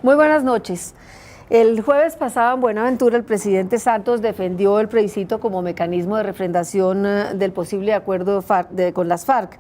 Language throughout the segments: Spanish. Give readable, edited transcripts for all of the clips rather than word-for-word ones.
Muy buenas noches. El jueves pasado en Buenaventura el presidente Santos defendió el plebiscito como mecanismo de refrendación del posible acuerdo con las FARC.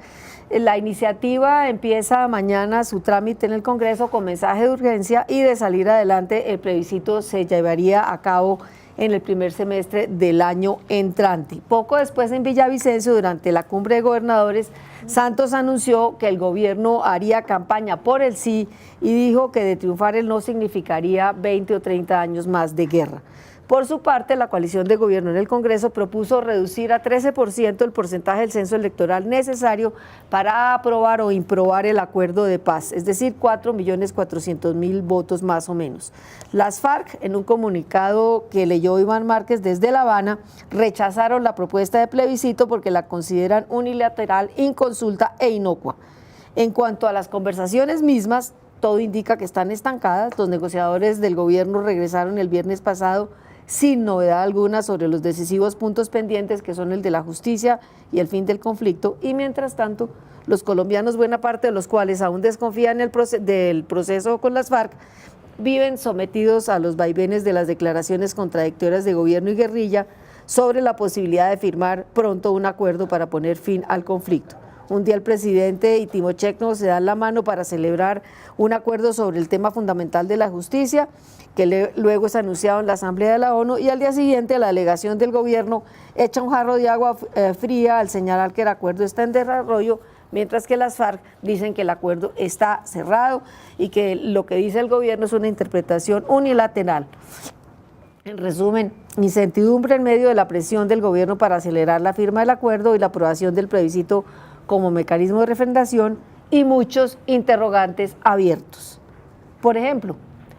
La iniciativa empieza mañana su trámite en el Congreso con mensaje de urgencia y de salir adelante el plebiscito se llevaría a cabo en el primer semestre del año entrante. Poco después en Villavicencio, durante la cumbre de gobernadores, Santos anunció que el gobierno haría campaña por el sí y dijo que de triunfar el no significaría 20 o 30 años más de guerra. Por su parte, la coalición de gobierno en el Congreso propuso reducir a 13% el porcentaje del censo electoral necesario para aprobar o improbar el acuerdo de paz, es decir, 4.400.000 votos más o menos. Las FARC, en un comunicado que leyó Iván Márquez desde La Habana, rechazaron la propuesta de plebiscito porque la consideran unilateral, inconsulta e inocua. En cuanto a las conversaciones mismas, todo indica que están estancadas. Los negociadores del gobierno regresaron el viernes pasado sin novedad alguna sobre los decisivos puntos pendientes que son el de la justicia y el fin del conflicto, y mientras tanto los colombianos, buena parte de los cuales aún desconfían del proceso con las FARC, viven sometidos a los vaivenes de las declaraciones contradictorias de gobierno y guerrilla sobre la posibilidad de firmar pronto un acuerdo para poner fin al conflicto. Un día el presidente y Timochenko se dan la mano para celebrar un acuerdo sobre el tema fundamental de la justicia, que luego es anunciado en la Asamblea de la ONU, y al día siguiente la delegación del gobierno echa un jarro de agua fría al señalar que el acuerdo está en desarrollo, mientras que las FARC dicen que el acuerdo está cerrado y que lo que dice el gobierno es una interpretación unilateral. En resumen, incertidumbre en medio de la presión del gobierno para acelerar la firma del acuerdo y la aprobación del plebiscito como mecanismo de refrendación, y muchos interrogantes abiertos. Por ejemplo,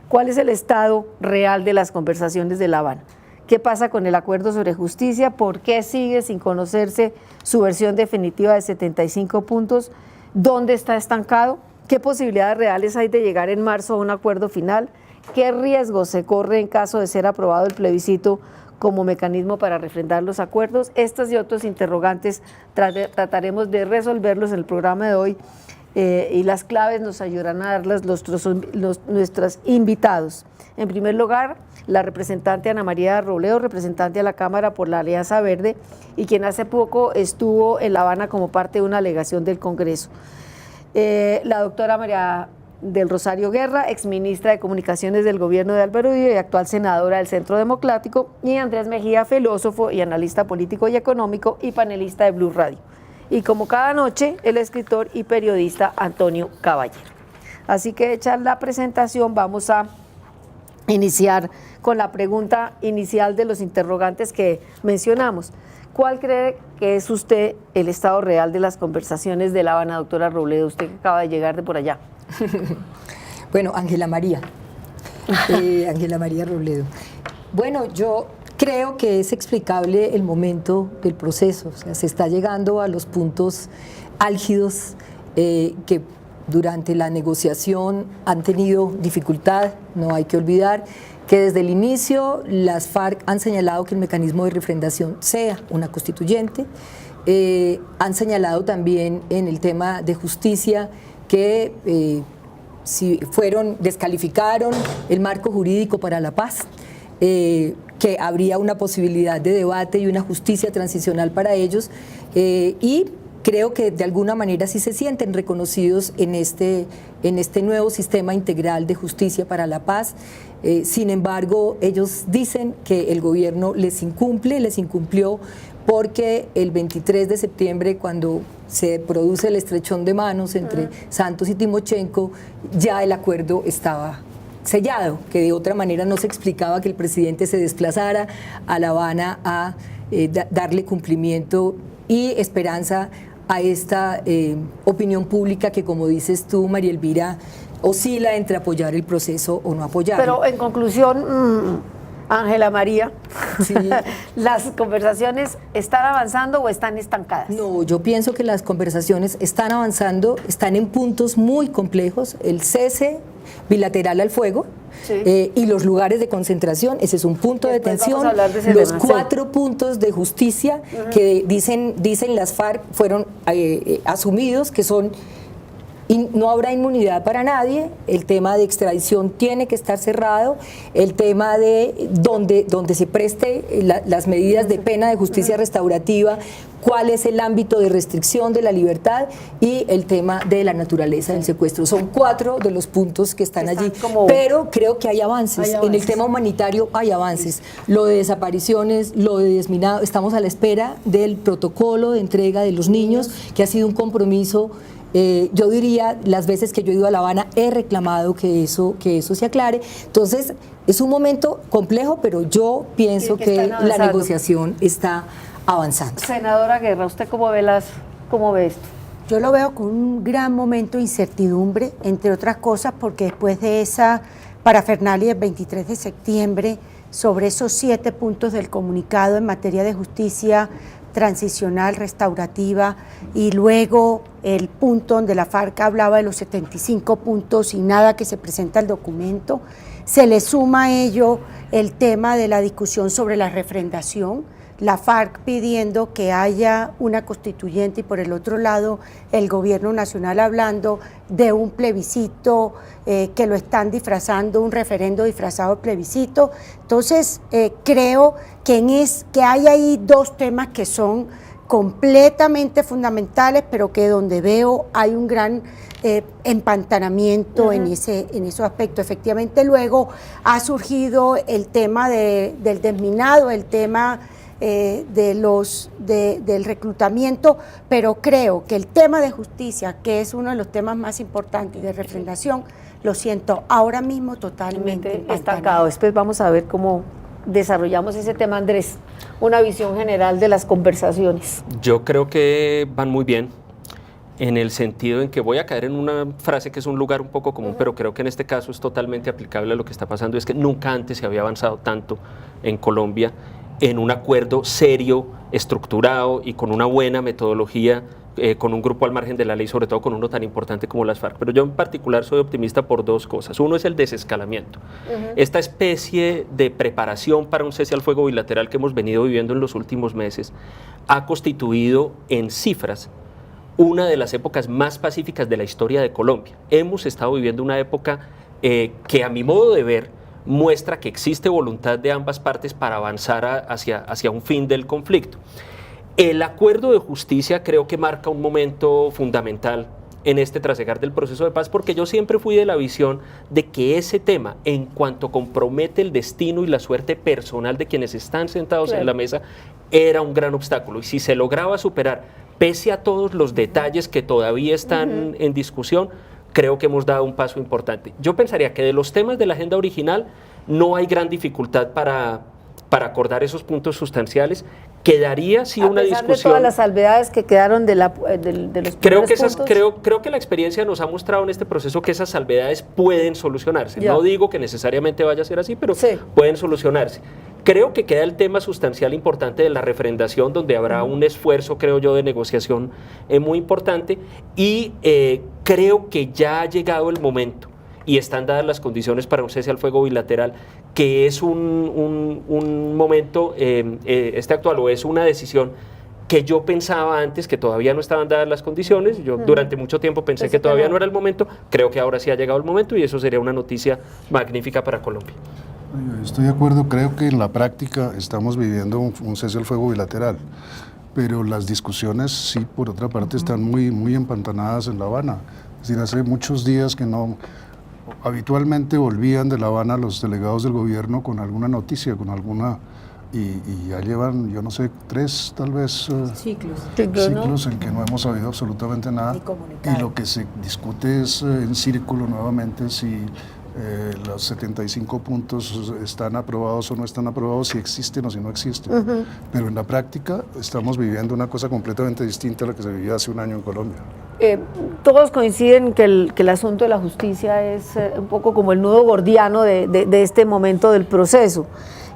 ¿cuál es el estado real de las conversaciones de La Habana? ¿Qué pasa con el acuerdo sobre justicia? ¿Por qué sigue sin conocerse su versión definitiva de 75 puntos? ¿Dónde está estancado? ¿Qué posibilidades reales hay de llegar en marzo a un acuerdo final? ¿Qué riesgos se corre en caso de ser aprobado el plebiscito como mecanismo para refrendar los acuerdos? Estos y otros interrogantes trataremos de resolverlos en el programa de hoy, y las claves nos ayudarán a darlas nuestros invitados. En primer lugar, la representante Ana María Robledo, representante de la Cámara por la Alianza Verde, y quien hace poco estuvo en La Habana como parte de una alegación del Congreso. La doctora María del Rosario Guerra, exministra de Comunicaciones del gobierno de Álvaro Uribe y actual senadora del Centro Democrático, y Andrés Mejía, filósofo y analista político y económico y panelista de Blue Radio. Y como cada noche, el escritor y periodista Antonio Caballero. Así que hecha la presentación, vamos a iniciar con la pregunta inicial de los interrogantes que mencionamos. ¿Cuál cree que es usted el estado real de las conversaciones de La Habana, doctora Robledo, usted que acaba de llegar de por allá? Bueno, Ángela María Robledo. Bueno, yo creo que es explicable el momento del proceso, o sea, se está llegando a los puntos álgidos que durante la negociación han tenido dificultad. No hay que olvidar que desde el inicio las FARC han señalado que el mecanismo de refrendación sea una constituyente, han señalado también en el tema de justicia que descalificaron el marco jurídico para la paz, que habría una posibilidad de debate y una justicia transicional para ellos, y creo que de alguna manera sí se sienten reconocidos en este nuevo sistema integral de justicia para la paz. Sin embargo, ellos dicen que el gobierno les incumplió porque el 23 de septiembre, cuando se produce el estrechón de manos entre Santos y Timochenko, ya el acuerdo estaba sellado, que de otra manera no se explicaba que el presidente se desplazara a La Habana a darle cumplimiento y esperanza a esta opinión pública que, como dices tú, María Elvira, oscila entre apoyar el proceso o no apoyarlo. Pero en conclusión, Ángela María, sí. ¿Las conversaciones están avanzando o están estancadas? No, yo pienso que las conversaciones están avanzando, están en puntos muy complejos. El cese bilateral al fuego, sí, y los lugares de concentración, ese es un punto de tensión. Los 4 puntos de justicia que dicen las FARC fueron asumidos, que son no habrá inmunidad para nadie, el tema de extradición tiene que estar cerrado, el tema de donde se preste las medidas de pena de justicia restaurativa, cuál es el ámbito de restricción de la libertad y el tema de la naturaleza del secuestro. Son 4 de los puntos que están allí, pero creo que hay avances. En el tema humanitario hay avances. Lo de desapariciones, lo de desminado, estamos a la espera del protocolo de entrega de los niños, que ha sido un compromiso. Yo diría, las veces que yo he ido a La Habana he reclamado que eso se aclare. Entonces, es un momento complejo, pero yo pienso que la negociación está avanzando. Senadora Guerra, ¿usted cómo ve esto? Yo lo veo con un gran momento de incertidumbre, entre otras cosas, porque después de esa parafernalia del 23 de septiembre, sobre esos 7 puntos del comunicado en materia de justicia transicional, restaurativa, y luego el punto donde la FARC hablaba de los 75 puntos y nada que se presenta al documento, se le suma a ello el tema de la discusión sobre la refrendación, la FARC pidiendo que haya una constituyente y por el otro lado el gobierno nacional hablando de un plebiscito que lo están disfrazando, un referendo disfrazado de plebiscito. Entonces creo que hay ahí 2 temas que son completamente fundamentales, pero que donde veo hay un gran empantanamiento en esos aspectos. Efectivamente luego ha surgido el tema del desminado, el tema del reclutamiento, pero creo que el tema de justicia, que es uno de los temas más importantes de refrendación, lo siento ahora mismo totalmente estancado. Después vamos a ver cómo desarrollamos ese tema. Andrés, una visión general de las conversaciones. Yo creo que van muy bien, en el sentido en que voy a caer en una frase que es un lugar un poco común, pero creo que en este caso es totalmente aplicable a lo que está pasando, es que nunca antes se había avanzado tanto en Colombia en un acuerdo serio, estructurado y con una buena metodología, con un grupo al margen de la ley, sobre todo con uno tan importante como las FARC. Pero yo en particular soy optimista por 2 cosas. Uno es el desescalamiento. Esta especie de preparación para un cese al fuego bilateral que hemos venido viviendo en los últimos meses ha constituido en cifras una de las épocas más pacíficas de la historia de Colombia. Hemos estado viviendo una época que a mi modo de ver muestra que existe voluntad de ambas partes para avanzar hacia un fin del conflicto. El acuerdo de justicia creo que marca un momento fundamental en este trasegar del proceso de paz, porque yo siempre fui de la visión de que ese tema, en cuanto compromete el destino y la suerte personal de quienes están sentados en la mesa, era un gran obstáculo. Y si se lograba superar, pese a todos los detalles que todavía están en discusión, creo que hemos dado un paso importante. Yo pensaría que de los temas de la agenda original no hay gran dificultad para acordar esos puntos sustanciales. Quedaría sí una discusión. A pesar de todas las salvedades que quedaron de los puntos. Creo que la experiencia nos ha mostrado en este proceso que esas salvedades pueden solucionarse. No digo que necesariamente vaya a ser así, pero pueden solucionarse. Creo que queda el tema sustancial importante de la refrendación, donde habrá un esfuerzo, creo yo, de negociación muy importante, y creo que ya ha llegado el momento y están dadas las condiciones para un cese al fuego bilateral, que es un momento, este actual, o es una decisión que yo pensaba antes que todavía no estaban dadas las condiciones. Yo durante mucho tiempo pensé que todavía no era el momento. Creo que ahora sí ha llegado el momento y eso sería una noticia magnífica para Colombia. Estoy de acuerdo, creo que en la práctica estamos viviendo un cese al fuego bilateral, pero las discusiones sí, por otra parte, están muy empantanadas en La Habana. Es decir, hace muchos días que no, habitualmente volvían de La Habana los delegados del gobierno con alguna noticia, con alguna, y ya llevan, yo no sé, 3 tal vez ciclos en que no hemos sabido absolutamente nada, y lo que se discute es en círculo nuevamente si los 75 puntos están aprobados o no están aprobados, si existen o si no existen. Pero en la práctica estamos viviendo una cosa completamente distinta a la que se vivía hace un año en Colombia. Todos coinciden que el asunto de la justicia es un poco como el nudo gordiano de este momento del proceso.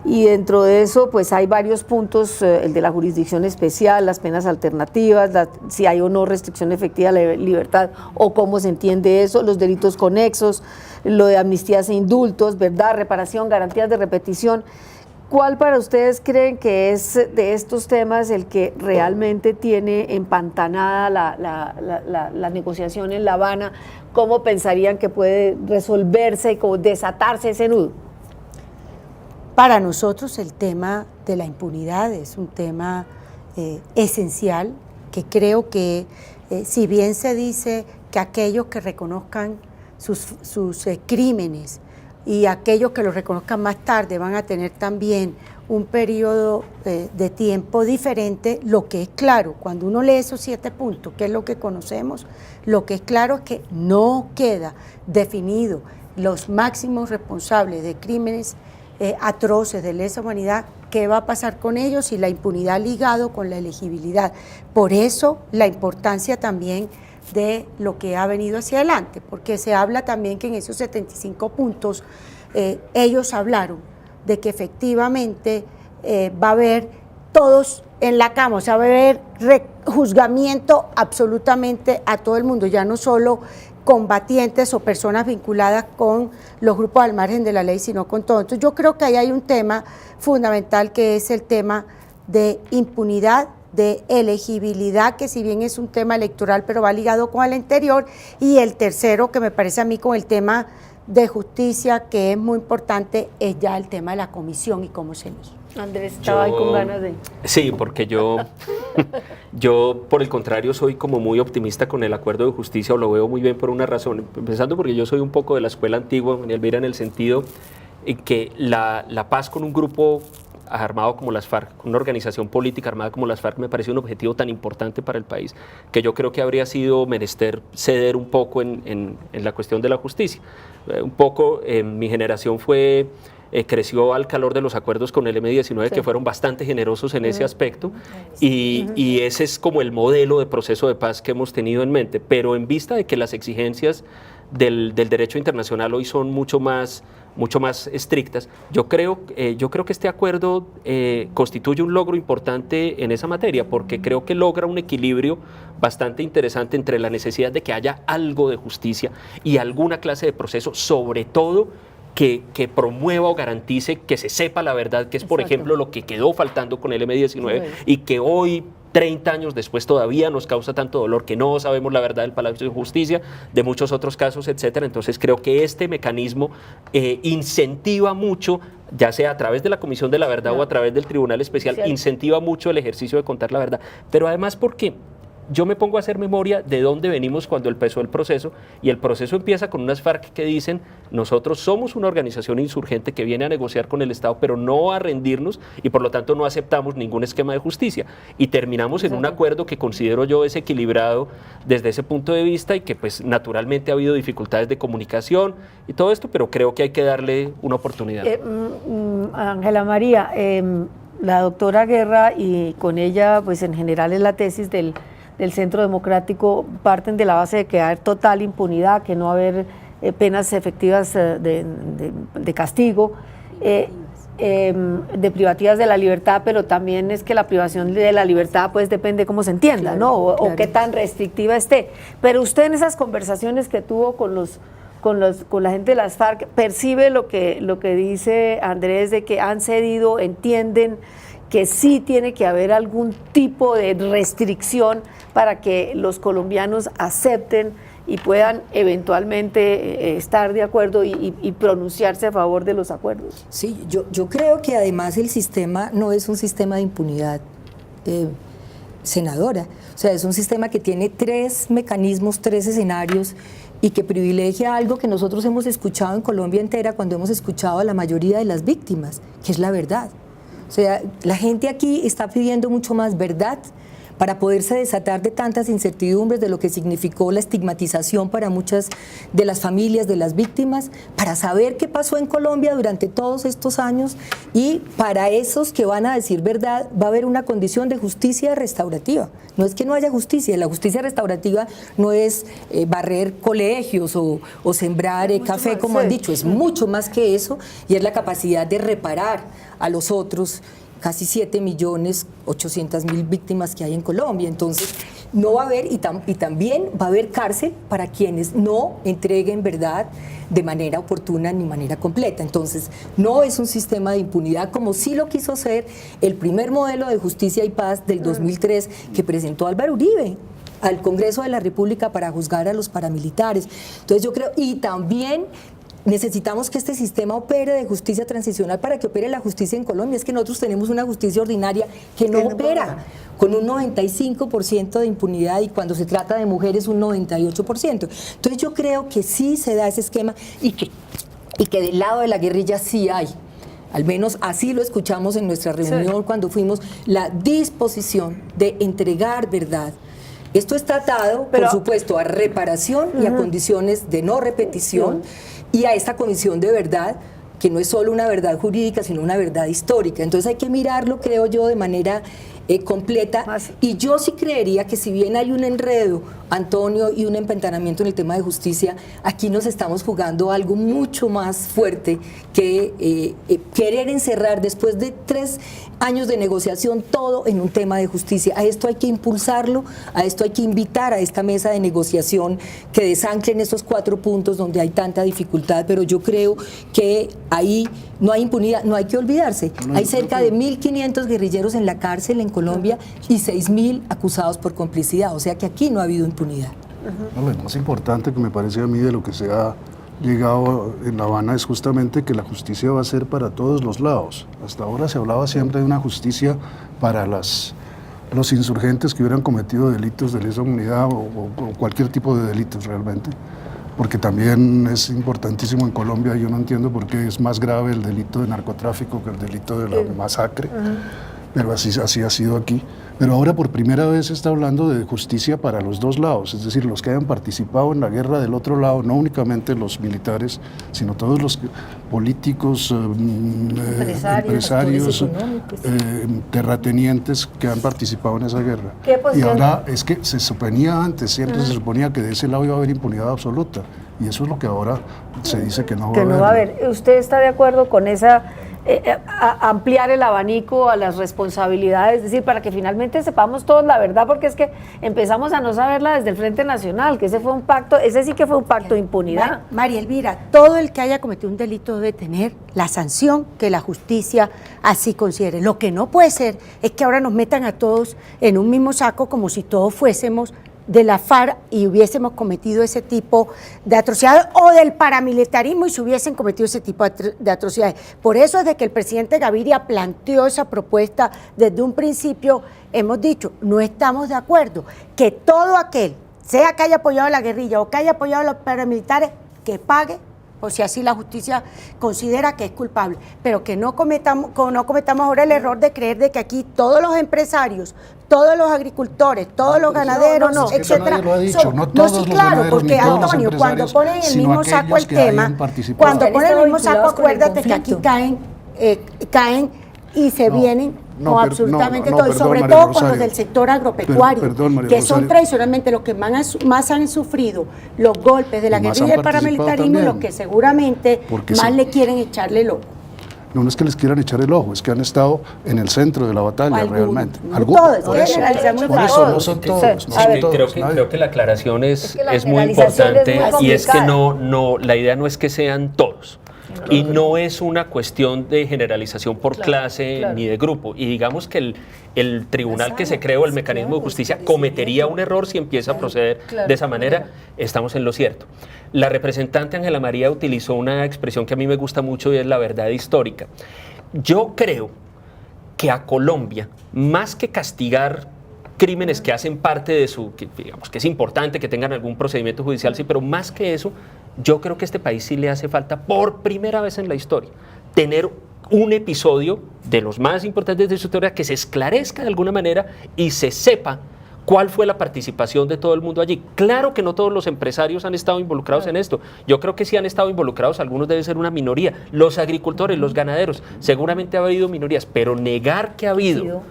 Y dentro de eso pues hay varios puntos, el de la jurisdicción especial, las penas alternativas, si hay o no restricción efectiva de la libertad o cómo se entiende eso, los delitos conexos, lo de amnistías e indultos, verdad, reparación, garantías de repetición. ¿Cuál para ustedes creen que es de estos temas el que realmente tiene empantanada la negociación en La Habana? ¿Cómo pensarían que puede resolverse y como desatarse ese nudo? Para nosotros el tema de la impunidad es un tema esencial, que creo que si bien se dice que aquellos que reconozcan sus crímenes y aquellos que los reconozcan más tarde van a tener también un periodo de tiempo diferente, lo que es claro, cuando uno lee esos 7 puntos, que es lo que conocemos, lo que es claro es que no queda definido los máximos responsables de crímenes atroces de lesa humanidad, qué va a pasar con ellos y la impunidad ligado con la elegibilidad. Por eso la importancia también de lo que ha venido hacia adelante, porque se habla también que en esos 75 puntos ellos hablaron de que efectivamente va a haber todos en la cama, o sea, va a haber juzgamiento absolutamente a todo el mundo, ya no solo combatientes o personas vinculadas con los grupos al margen de la ley, sino con todo. Entonces yo creo que ahí hay un tema fundamental que es el tema de impunidad, de elegibilidad, que si bien es un tema electoral, pero va ligado con el anterior, y el tercero, que me parece a mí con el tema de justicia, que es muy importante, es ya el tema de la comisión y cómo se elige. Andrés estaba ahí con ganas de... Sí, porque yo por el contrario soy como muy optimista con el acuerdo de justicia, o lo veo muy bien por una razón, empezando porque yo soy un poco de la escuela antigua, Elvira, en el sentido en que la paz con un grupo armado como las FARC, una organización política armada como las FARC, me parece un objetivo tan importante para el país, que yo creo que habría sido menester ceder un poco en la cuestión de la justicia. Un poco, mi generación creció al calor de los acuerdos con el M-19, sí, que fueron bastante generosos en ese aspecto, y ese es como el modelo de proceso de paz que hemos tenido en mente, pero en vista de que las exigencias del derecho internacional hoy son mucho más estrictas, yo creo que este acuerdo constituye un logro importante en esa materia, porque creo que logra un equilibrio bastante interesante entre la necesidad de que haya algo de justicia y alguna clase de proceso, sobre todo que promueva o garantice que se sepa la verdad, que es, por ejemplo, lo que quedó faltando con el M-19 y que hoy, 30 años después, todavía nos causa tanto dolor, que no sabemos la verdad del Palacio de Justicia, de muchos otros casos, etcétera. Entonces creo que este mecanismo incentiva mucho, ya sea a través de la Comisión de la Verdad o a través del Tribunal Especial, incentiva mucho el ejercicio de contar la verdad. Pero además, porque yo me pongo a hacer memoria de dónde venimos cuando empezó el proceso, y el proceso empieza con unas FARC que dicen: nosotros somos una organización insurgente que viene a negociar con el Estado, pero no a rendirnos, y por lo tanto no aceptamos ningún esquema de justicia, y terminamos en un acuerdo que considero yo desequilibrado desde ese punto de vista, y que pues naturalmente ha habido dificultades de comunicación y todo esto, pero creo que hay que darle una oportunidad. Ángela María, la doctora Guerra, y con ella pues en general es la tesis del Centro Democrático, parten de la base de que va a haber total impunidad, que no va a haber penas efectivas de castigo, de privativas de la libertad, pero también es que la privación de la libertad pues depende cómo se entienda, claro, ¿no? O qué tan restrictiva esté. Pero usted en esas conversaciones que tuvo con la gente de las FARC, ¿percibe lo que dice Andrés, de que han cedido, entienden que sí tiene que haber algún tipo de restricción para que los colombianos acepten y puedan eventualmente estar de acuerdo y pronunciarse a favor de los acuerdos? Sí, yo creo que además el sistema no es un sistema de impunidad, senadora. O sea, es un sistema que tiene 3 mecanismos, 3 escenarios, y que privilegia algo que nosotros hemos escuchado en Colombia entera cuando hemos escuchado a la mayoría de las víctimas, que es la verdad. O sea, la gente aquí está pidiendo mucho más verdad para poderse desatar de tantas incertidumbres de lo que significó la estigmatización para muchas de las familias de las víctimas, para saber qué pasó en Colombia durante todos estos años, y para esos que van a decir verdad va a haber una condición de justicia restaurativa. No es que no haya justicia, la justicia restaurativa no es barrer colegios o sembrar café, como han dicho, es mucho más que eso, y es la capacidad de reparar a los otros casi 7.800.000 víctimas que hay en Colombia. Entonces, no va a haber, y también va a haber cárcel para quienes no entreguen verdad de manera oportuna ni manera completa. Entonces, no es un sistema de impunidad como sí lo quiso ser el primer modelo de justicia y paz del 2003 que presentó Álvaro Uribe al Congreso de la República para juzgar a los paramilitares. Entonces yo creo, y también necesitamos que este sistema opere de justicia transicional para que opere la justicia en Colombia. Es que nosotros tenemos una justicia ordinaria que no opera, con un 95% de impunidad y cuando se trata de mujeres un 98%. Entonces yo creo que sí se da ese esquema y que del lado de la guerrilla sí hay. Al menos así lo escuchamos en nuestra reunión cuando fuimos, la disposición de entregar verdad. Esto está atado, por supuesto, a reparación y a condiciones de no repetición y a esta condición de verdad, que no es solo una verdad jurídica, sino una verdad histórica. Entonces hay que mirarlo, creo yo, de manera completa. Y yo sí creería que si bien hay un enredo, Antonio, y un empantanamiento en el tema de justicia, aquí nos estamos jugando algo mucho más fuerte que querer encerrar después de 3 años de negociación todo en un tema de justicia. A esto hay que impulsarlo, a esto hay que invitar a esta mesa de negociación que desanclen esos 4 puntos donde hay tanta dificultad, pero yo creo que ahí no hay impunidad, no hay que olvidarse. Hay cerca de 1.500 guerrilleros en la cárcel en Colombia y 6.000 acusados por complicidad, o sea que aquí no ha habido impunidad. Lo más importante que me parece a mí de lo que se ha llegado en La Habana es justamente que la justicia va a ser para todos los lados. Hasta ahora se hablaba siempre de una justicia para los insurgentes que hubieran cometido delitos de lesa humanidad o cualquier tipo de delitos realmente, porque también es importantísimo en Colombia. Yo no entiendo por qué es más grave el delito de narcotráfico que el delito de la masacre, pero así ha sido aquí. Pero ahora por primera vez se está hablando de justicia para los dos lados, es decir, los que hayan participado en la guerra del otro lado, no únicamente los militares, sino todos los políticos, empresarios, terratenientes que han participado en esa guerra. Y ahora es que se suponía antes, siempre se suponía que de ese lado iba a haber impunidad absoluta, y eso es lo que ahora se dice que no va a haber. ¿Usted está de acuerdo con esa... ampliar el abanico a las responsabilidades, es decir, para que finalmente sepamos todos la verdad, porque es que empezamos a no saberla desde el Frente Nacional, que ese sí que fue un pacto de impunidad? María Elvira, todo el que haya cometido un delito debe tener la sanción que la justicia así considere. Lo que no puede ser es que ahora nos metan a todos en un mismo saco como si todos fuésemos de la FARC y hubiésemos cometido ese tipo de atrocidades, o del paramilitarismo y se hubiesen cometido ese tipo de atrocidades. Por eso, desde que el presidente Gaviria planteó esa propuesta, desde un principio hemos dicho, no estamos de acuerdo, que todo aquel, sea que haya apoyado a la guerrilla o que haya apoyado a los paramilitares, que pague, o si así la justicia considera que es culpable, pero que no cometamos ahora el error de creer de que aquí todos los empresarios, todos los agricultores, todos los ganaderos, etcétera, no todos los claro, porque Antonio, cuando ponen en el mismo saco el tema, cuando ponen el mismo saco, acuérdate que aquí caen y se vienen absolutamente todo, sobre todo con los del sector agropecuario, que son tradicionalmente los que más han sufrido los golpes de la guerrilla y el paramilitarismo, y los que seguramente más le quieren echarle el ojo. No es que les quieran echar el ojo, es que han estado en el centro de la batalla realmente. Todos, por eso no son todos. Creo que la aclaración es muy importante, y es que la idea no es que sean todos. Y no es una cuestión de generalización por clase ni de grupo. Y digamos que el tribunal que se creó, el mecanismo de justicia, cometería un error si empieza a proceder de esa manera. Estamos en lo cierto. La representante Ángela María utilizó una expresión que a mí me gusta mucho y es la verdad histórica. Yo creo que a Colombia, más que castigar crímenes que hacen parte de digamos que es importante que tengan algún procedimiento judicial, sí, pero más que eso, yo creo que a este país sí le hace falta, por primera vez en la historia, tener un episodio de los más importantes de su historia que se esclarezca de alguna manera y se sepa cuál fue la participación de todo el mundo allí. Claro que no todos los empresarios han estado involucrados en esto. Yo creo que sí han estado involucrados, algunos deben ser una minoría. Los agricultores, los ganaderos, seguramente ha habido minorías, pero negar que ha habido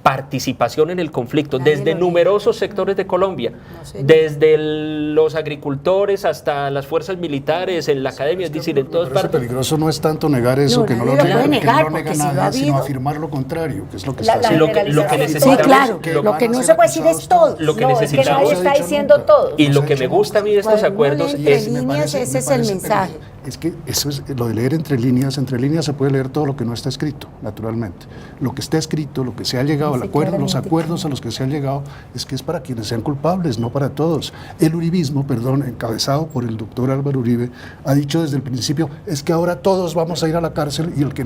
participación en el conflicto desde numerosos sectores de Colombia, desde los agricultores hasta las fuerzas militares, en la academia, es decir, en todas partes. Lo peligroso no es tanto negar eso, que no lo nega nadie, sino habido. afirmar lo contrario, que es lo que La- está la haciendo. Lo que necesitamos, Sí, claro, lo- lo que no se puede decir es todo. Lo que No, es que necesitamos, nadie está diciendo todo. y lo que me gusta a mí de estos Bueno, acuerdos entre es... líneas, ese es el mensaje. Es que eso es lo de leer entre líneas se puede leer todo lo que no está escrito, naturalmente. Lo que está escrito, lo que se ha llegado, al acuerdo, los acuerdos a los que se han llegado, es que es para quienes sean culpables, no para todos. El uribismo, encabezado por el doctor Álvaro Uribe, ha dicho desde el principio, es que ahora todos vamos a ir a la cárcel y al que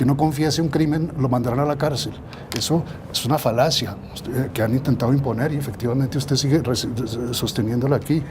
no confiese un crimen lo mandarán a la cárcel. Eso es una falacia que han intentado imponer y efectivamente usted sigue sosteniéndola aquí.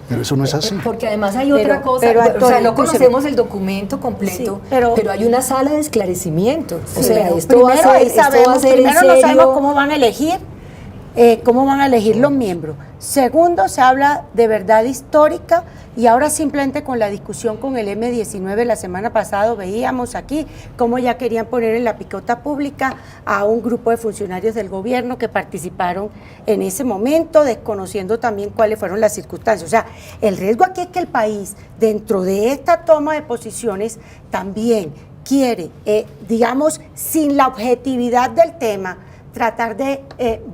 Pero eso no es así. Porque además hay otra cosa, pero, o sea, Antonio, no conocemos el documento completo, Sí, pero hay una sala de esclarecimiento. O Sí, sea, pero esto va a primero ser, ahí sabemos, en primero no serio. sabemos cómo van a elegir los miembros. Segundo, se habla de verdad histórica y ahora simplemente con la discusión con el M19 la semana pasada veíamos aquí cómo ya querían poner en la picota pública a un grupo de funcionarios del gobierno que participaron en ese momento, desconociendo también cuáles fueron las circunstancias. O sea, el riesgo aquí es que el país, dentro de esta toma de posiciones, también quiere, digamos, sin la objetividad del tema, tratar de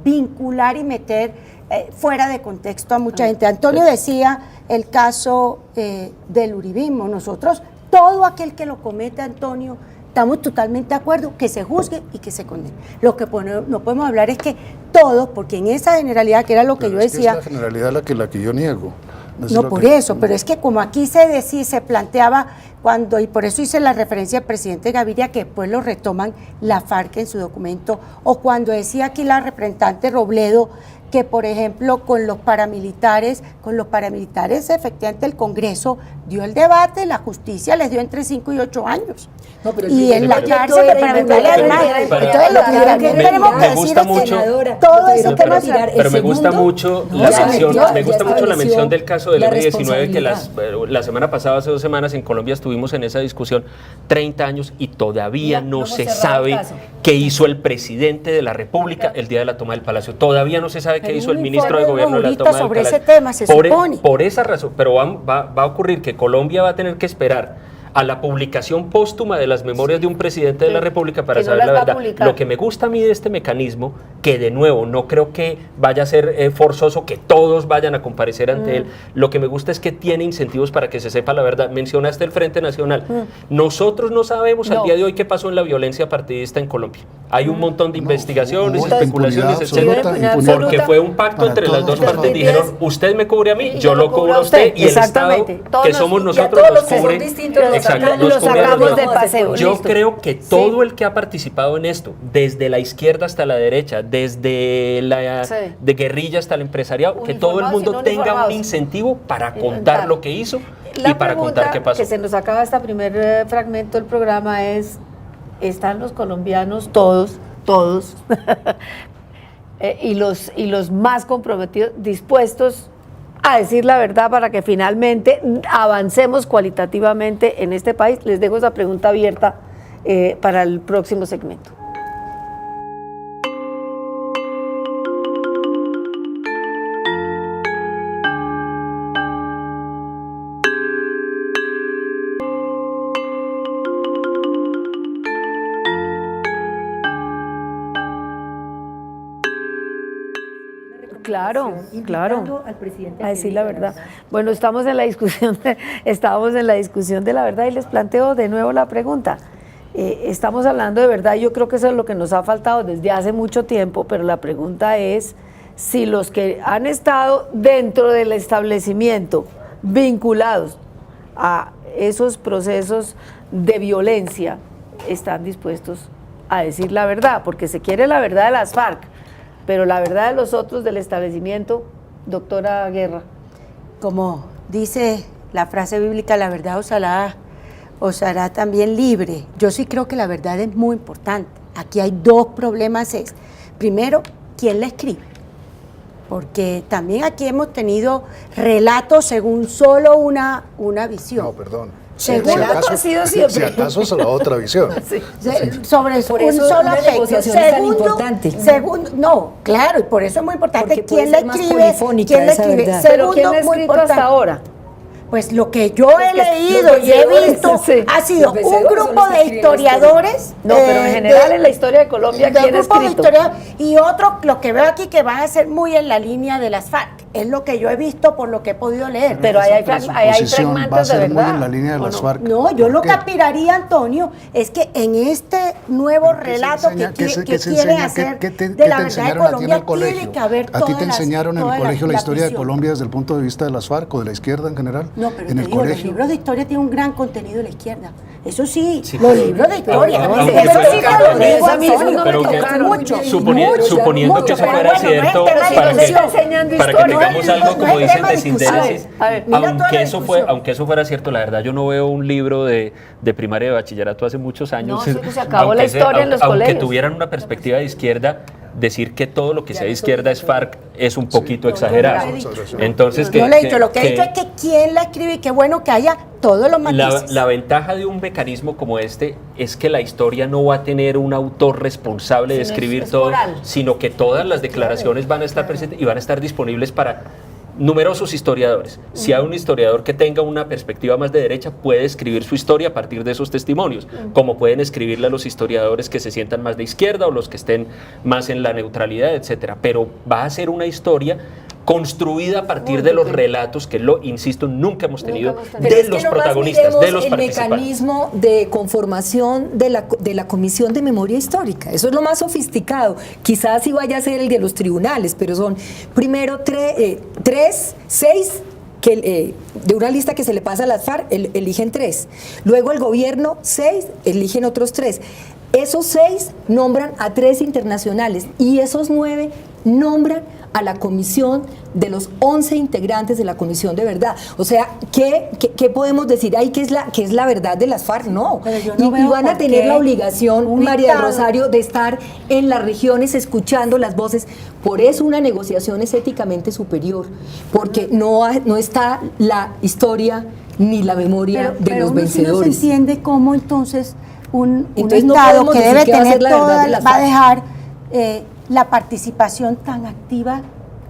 vincular y meter fuera de contexto a mucha gente. Antonio decía el caso del uribismo. Nosotros, todo aquel que lo cometa, Antonio, estamos totalmente de acuerdo que se juzgue y que se condene. Lo que no podemos hablar es que todos, porque en esa generalidad, que era lo que yo decía... Es la generalidad la que yo niego. No, por eso, pero es que como aquí se planteaba cuando, y por eso hice la referencia al presidente Gaviria, que después lo retoman la FARC en su documento, o cuando decía aquí la representante Robledo, que por ejemplo con los paramilitares efectivamente el Congreso dio el debate, la justicia les dio entre 5 y 8 años. No, pero y en la cárcel de paramilitares además. Entonces lo que tenemos que decir es que todo ese tema... Pero me gusta mucho la mención del caso del M19, que la semana pasada, hace 2 semanas, en Colombia estuvimos en esa discusión 30 años y todavía no se sabe qué hizo el presidente de la República el día de la toma del Palacio. Todavía no se sabe qué hizo el ministro de Gobierno de la toma del Palacio. Sobre ese tema se supone. Por esa razón, pero va a ocurrir que Colombia va a tener que esperar a la publicación póstuma de las memorias de un presidente de la República para saber la verdad. Lo que me gusta a mí de este mecanismo, que de nuevo no creo que vaya a ser forzoso que todos vayan a comparecer ante él, lo que me gusta es que tiene incentivos para que se sepa la verdad. Mencionaste el Frente Nacional. Nosotros no sabemos al día de hoy qué pasó en la violencia partidista en Colombia. Hay un montón de investigaciones, especulaciones, etcétera, porque fue un pacto entre las dos partes. Dijeron, usted me cubre a mí, yo lo cubro a usted, y el Estado, que somos nosotros, nos cubre. Exacto, los sacamos del paseo. Yo creo que todo el que ha participado en esto, desde la izquierda hasta la derecha, desde la de guerrilla hasta el empresariado, que todo el mundo tenga un incentivo para contar lo que hizo y para contar qué pasó. Que se nos acaba este primer fragmento del programa es: ¿están los colombianos todos y los más comprometidos dispuestos a decir la verdad para que finalmente avancemos cualitativamente en este país? Les dejo esa pregunta abierta para el próximo segmento. Claro, a decir la verdad. Bueno, estábamos en la discusión de la verdad y les planteo de nuevo la pregunta. Estamos hablando de verdad, yo creo que eso es lo que nos ha faltado desde hace mucho tiempo, pero la pregunta es si los que han estado dentro del establecimiento vinculados a esos procesos de violencia están dispuestos a decir la verdad, porque se quiere la verdad de las FARC, pero la verdad de los otros del establecimiento, doctora Guerra. Como dice la frase bíblica, la verdad os hará también libre. Yo sí creo que la verdad es muy importante. Aquí hay 2 problemas. Primero, ¿quién la escribe? Porque también aquí hemos tenido relatos según solo una visión. No, perdón. Segundo, ha sido siempre. Si acaso es la otra visión. sobre Por un eso solo una aspecto. negociación es tan importante. Segundo, no, claro, y por eso es muy importante Porque puede quién la ser más escribe. polifónica ¿Quién la esa escribe? verdad. Pero Segundo, ¿quién ha muy escrito importante. hasta ahora? Pues lo que yo he leído los y he vencedores, visto sí. ha sido Los un vencedores son grupo los que de escriben la historia. historiadores. No, pero en general en la historia de Colombia, de ¿quién ha grupo de escrito? y otro, lo que veo aquí que van a ser muy en la línea de las FARC. Es lo que yo he visto por lo que he podido leer. Pero ahí hay Posición va a fragmentos de ser muy verdad. en la línea de ¿o las no? FARC. No, yo ¿Por lo qué? que aspiraría, Antonio, es que en este nuevo ¿Qué se relato enseña? que ¿Qué se quieren enseña? hacer ¿Qué te de la verdad de enseñaron a ti en Colombia, el colegio? tiene que haber ¿A ti te todas las- enseñaron en el todas colegio la historia de visión. Colombia desde el punto de vista de las FARC o de la izquierda en general? No, pero en te el digo, los colegio. libros de historia tienen un gran contenido de la izquierda. Eso sí, Sí, los pero- libros de historia. aunque Eso fuera- sí te lo digo, a mí eso Antonio, no Pero me que- tocaron mucho. suponiendo mucho, que eso pero fuera bueno, cierto, no es tema de para que, discusión. enseñando para que historia. tengamos No, algo, no como es dicen, tema de de discusión. síntesis, A ver, mira toda la discusión. aunque eso fuera cierto, la verdad yo no veo un libro de primaria de bachillerato hace muchos años. No, se acabó la Aunque historia en los aunque colegios. tuvieran una perspectiva de izquierda, decir que todo lo que sea de izquierda es FARC es un poquito exagerado. yo lo he dicho. Entonces, Yo le he dicho, lo que he dicho es que quién la escribe y qué bueno que haya todos los matices. la ventaja de un mecanismo como este es que la historia no va a tener un autor responsable de Sino escribir es todo, moral. sino que todas las declaraciones van a estar presentes y van a estar disponibles para numerosos historiadores. Si hay un historiador que tenga una perspectiva más de derecha, puede escribir su historia a partir de esos testimonios, como pueden escribirla los historiadores que se sientan más de izquierda o los que estén más en la neutralidad, etcétera. Pero va a ser una historia construida a partir de los relatos que, insisto, nunca hemos tenido Pero de es que los nomás protagonistas, miremos de los el participantes. mecanismo de conformación de la Comisión de Memoria Histórica. Eso es lo más sofisticado. Quizás sí vaya a ser el de los tribunales, pero son primero 6 que de una lista que se le pasa a las FARC, eligen 3. Luego el gobierno 6, eligen otros 3. Esos 6 nombran a 3 internacionales y esos 9 nombran a la comisión de los 11 integrantes de la Comisión de Verdad. O sea, ¿qué podemos decir ahí que es la verdad de las FARC? No. Pero yo no Y veo van a por tener qué la obligación, un María del Estado- Rosario, de estar en las regiones escuchando las voces. Por eso una negociación es éticamente superior, porque no está la historia ni la memoria de los uno sí no vencedores. se entiende cómo entonces un Entonces no Estado podemos que decir debe que va a tener ser la verdad toda, de las va a FARC. dejar la participación tan activa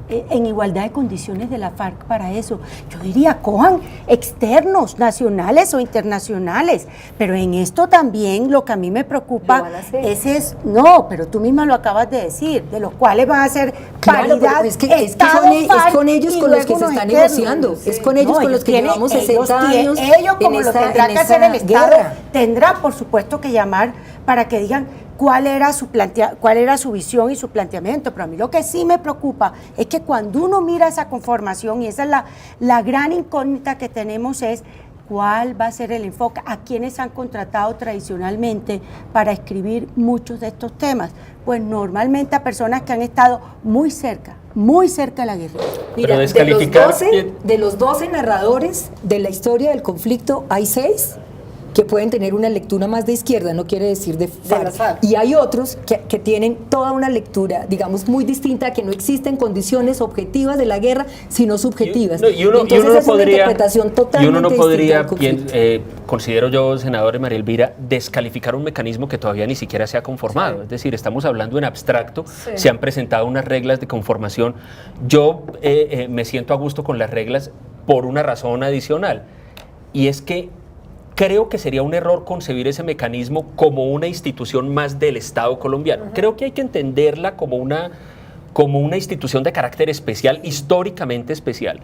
en igualdad de condiciones de la FARC para eso. Yo diría, cojan externos, nacionales o internacionales, pero en esto también lo que a mí me preocupa Lo van a hacer. no, pero tú misma lo acabas de decir, de los cuales van a ser Claro, paridad, pero es que Estado, es FARC con ellos y con los que luego se unos está externos. negociando, es con ellos con los que tienen- llevamos ellos 60 años ellos, como en lo esta- tendrá en que hacer el esta Estado, guerra. tendrá por supuesto que llamar para que digan cuál era su visión y su planteamiento, pero a mí lo que sí me preocupa es que cuando uno mira esa conformación, y esa es la gran incógnita que tenemos, es cuál va a ser el enfoque, a quienes han contratado tradicionalmente para escribir muchos de estos temas. Pues normalmente a personas que han estado muy cerca de la guerra. Mira, descalificar- de los 12 narradores de la historia del conflicto, hay 6 que pueden tener una lectura más de izquierda, no quiere decir de FARC. las FARC. Y hay otros que tienen toda una lectura, digamos, muy distinta, que no existen condiciones objetivas de la guerra, sino subjetivas. Y uno Entonces no es una podría, interpretación totalmente y uno no distinta podría del conflicto. considero yo, senador María Elvira, descalificar un mecanismo que todavía ni siquiera se ha conformado. Es decir, estamos hablando en abstracto, se han presentado unas reglas de conformación. Yo me siento a gusto con las reglas por una razón adicional, y es que creo que sería un error concebir ese mecanismo como una institución más del Estado colombiano. Creo que hay que entenderla como una institución de carácter especial, históricamente especial,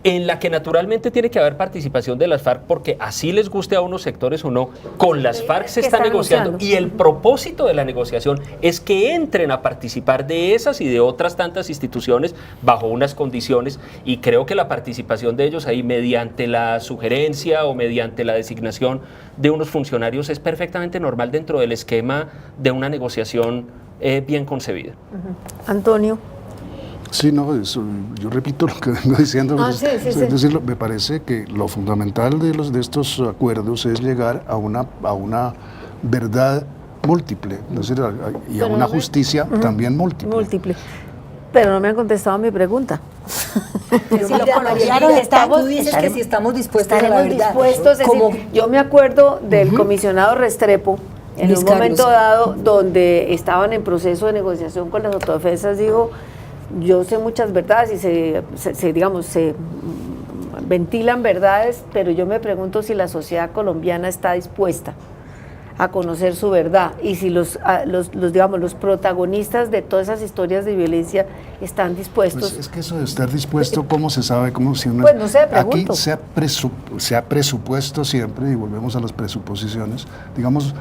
en la que naturalmente tiene que haber participación de las FARC, porque así les guste a unos sectores o no, con las FARC se que está está negociando. negociando. Y el propósito de la negociación es que entren a participar de esas y de otras tantas instituciones bajo unas condiciones, y creo que la participación de ellos ahí mediante la sugerencia o mediante la designación de unos funcionarios es perfectamente normal dentro del esquema de una negociación bien concebida. Antonio. Sí, no, yo repito lo que vengo diciendo. Sí. Es decir, me parece que lo fundamental de estos acuerdos es llegar a una verdad múltiple, es decir, y a una justicia también múltiple. Pero no me han contestado mi pregunta. Pero Si mira, los colombianos estamos- tú dices que si estamos dispuestos a la Estaremos verdad. dispuestos. Es Como, decir, yo me acuerdo del comisionado Restrepo, en Luis un Carlos. momento dado, donde estaban en proceso de negociación con las autodefensas, dijo, yo sé muchas verdades y se ventilan verdades, pero yo me pregunto si la sociedad colombiana está dispuesta a conocer su verdad y si los protagonistas de todas esas historias de violencia están dispuestos. Pues es que eso de estar dispuesto, ¿cómo se sabe? ¿Cómo si uno Pues no sé, aquí pregunto. se ha presupuesto siempre, y volvemos a las presuposiciones. Digamos,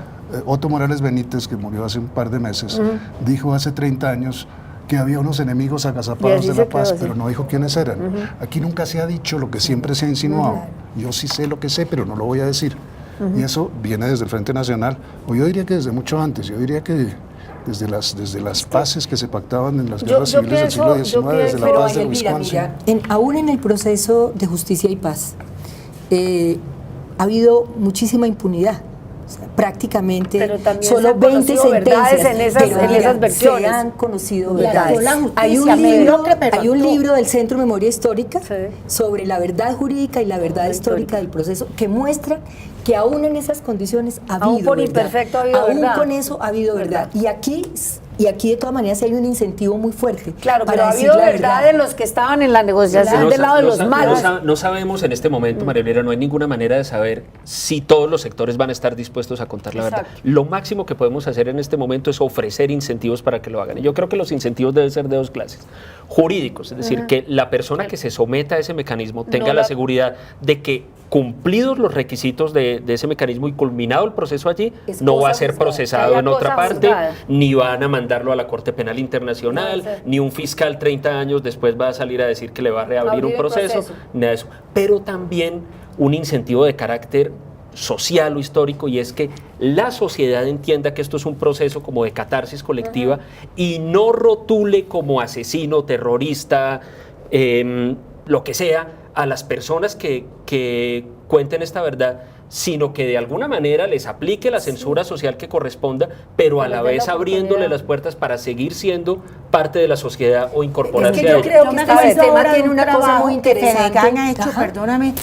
Otto Morales Benítez, que murió hace un par de meses, dijo hace 30 años que había unos enemigos Y agazapados así de se la paz, quedó, sí. pero no dijo quiénes eran. Aquí nunca se ha dicho lo que siempre se ha insinuado. Yo sí sé lo que sé, pero no lo voy a decir. Y eso viene desde el Frente Nacional, o yo diría que desde mucho antes, yo diría que desde las paces que se pactaban en las guerras yo civiles del siglo pienso- XIX, desde la pero paz de Elvira, Wisconsin. mira, aún en el proceso de justicia y paz ha habido muchísima impunidad. O sea, prácticamente Pero también se solo han 20 conocido verdades sentencias en esas- pero en mira, esas versiones. se han conocido La verdades. justicia Hay un mediocre, pero hay un actuó. libro del Centro de Memoria Histórica Sí. sobre la verdad jurídica y la verdad histórica del proceso que muestra que aún en esas condiciones ha habido Aún por verdad. imperfecto ha habido Aún verdad. con eso ha habido verdad. Y aquí de todas maneras hay un incentivo muy fuerte. Claro, para pero ha decir habido la verdad de los que estaban en la negociación del lado de los malos. No sabemos en este momento, María Elvira, no hay ninguna manera de saber si todos los sectores van a estar dispuestos a contar la verdad. Exacto. Lo máximo que podemos hacer en este momento es ofrecer incentivos para que lo hagan. Y yo creo que los incentivos deben ser de dos clases. Jurídicos, es decir, que la persona que se someta a ese mecanismo tenga No la la- seguridad de que cumplidos los requisitos de ese mecanismo y culminado el proceso allí, Es no va cosa a ser juzgada. procesado Haya en otra cosa parte, juzgada. ni van a mandarlo a la Corte Penal Internacional, No va a ser. ni un fiscal 30 años después va a salir a decir que le va a reabrir Abrir un el proceso, proceso. nada de eso. Pero también un incentivo de carácter social o histórico, y es que la sociedad entienda que esto es un proceso como de catarsis colectiva y no rotule como asesino, terrorista, lo que sea, a las personas que cuenten esta verdad, sino que de alguna manera les aplique la censura social que corresponda, pero a la vez abriéndole las puertas para seguir siendo parte de la sociedad o incorporarse Es que a yo ella. creo Yo que me este acuerdo sistema ahora de tiene un una cosa trabajo muy que interesante. Fedegan ha hecho, Ajá. perdóname,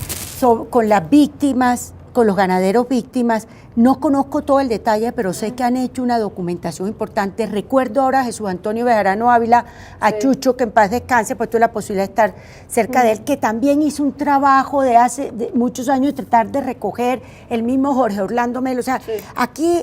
con las víctimas, con los ganaderos víctimas. No conozco todo el detalle, pero sé que han hecho una documentación importante. Recuerdo ahora a Jesús Antonio Bejarano Ávila, a Chucho, que en paz descanse, pues tuve la posibilidad de estar cerca de él, que también hizo un trabajo de hace muchos años de tratar de recoger, el mismo Jorge Orlando Melo. O sea, aquí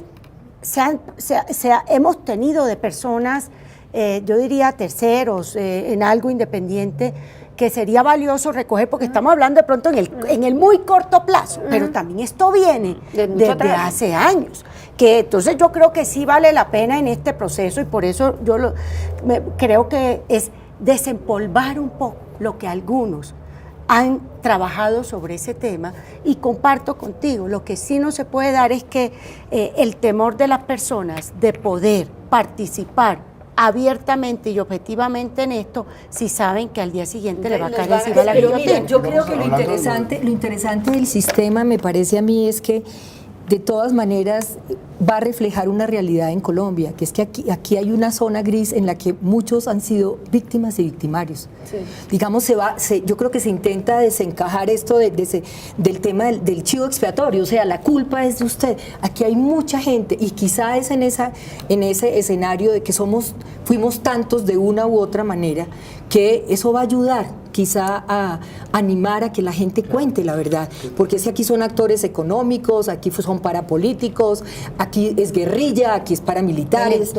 hemos tenido de personas, yo diría terceros, en algo independiente, que sería valioso recoger, porque estamos hablando de pronto en el muy corto plazo, pero también esto viene De mucho desde atrás. hace años, que entonces yo creo que sí vale la pena en este proceso, y por eso creo que es desempolvar un poco lo que algunos han trabajado sobre ese tema, y comparto contigo, lo que sí no se puede dar es que el temor de las personas de poder participar abiertamente y objetivamente en esto, si saben que al día siguiente le va a caer encima la Pero mira, guillotina. yo creo que lo Hablando de- interesante del sistema, me parece a mí, es que de todas maneras va a reflejar una realidad en Colombia, que es que aquí hay una zona gris en la que muchos han sido víctimas y victimarios. Digamos, yo creo que se intenta desencajar esto del tema del chivo expiatorio, o sea, la culpa es de usted. Aquí hay mucha gente, y quizá es en ese escenario de que fuimos tantos de una u otra manera, que eso va a ayudar quizá a animar a que la gente cuente la verdad, porque es que aquí son actores económicos, aquí son parapolíticos, aquí es guerrilla, aquí es paramilitares,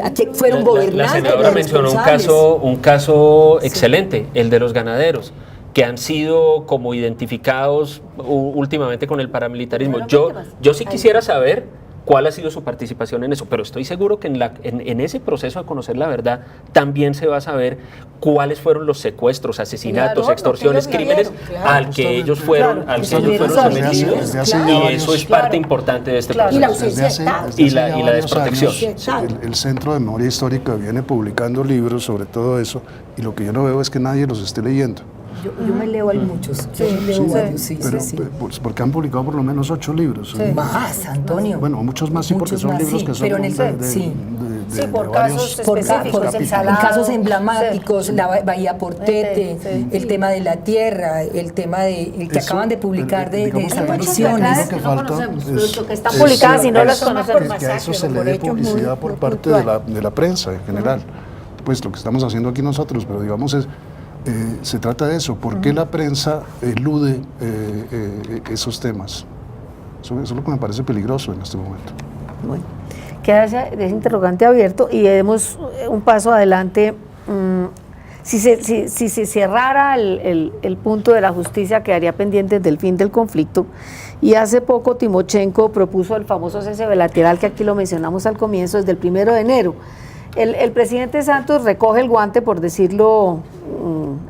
aquí fueron La gobernantes. senadora los mencionó responsables. un caso excelente, el de los ganaderos, que han sido como identificados últimamente con el paramilitarismo. Yo sí quisiera saber cuál ha sido su participación en eso, pero estoy seguro que en ese proceso de conocer la verdad también se va a saber cuáles fueron los secuestros, asesinatos, Claro, extorsiones, lo que ellos crímenes vivieron, al que ellos fueron, sometidos, Desde hace ya y varios- eso es parte importante de este Claro. Y la proceso. ausencia de Estado. desde Y hace la- ya y la varios desprotección. años, el Centro de Memoria Histórica viene publicando libros sobre todo eso, y lo que yo no veo es que nadie los esté leyendo. Yo me leo hay muchos, yo me leo varios, sí, Pero sí. pues, porque han publicado por lo menos 8 libros. Más, Antonio. Bueno, muchos más sí, porque Muchos son más, libros sí, que son pero en el- de sí. Sí, por varios casos por, específicos, por- el en salado. casos emblemáticos, Sí. la Bahía Portete, Sí. el tema de la tierra, el tema de el que Eso, acaban de publicar de digamos que hay muchas desapariciones. verdades que no falta conocemos, es- pero que están es- publicadas y no las son más conocemos. por que a eso se le por dé hechos muy- publicidad por muy parte de la prensa en general. Pues lo que estamos haciendo aquí nosotros, pero digamos se trata de eso. ¿Por qué la prensa elude esos temas? Eso es lo que me parece peligroso en este momento. Bueno, queda ese interrogante abierto y demos un paso adelante. Si se cerrara el punto de la justicia, quedaría pendiente del fin del conflicto. Y hace poco Timochenko propuso el famoso cese bilateral, que aquí lo mencionamos al comienzo, desde el 1 de enero. El presidente Santos recoge el guante, por decirlo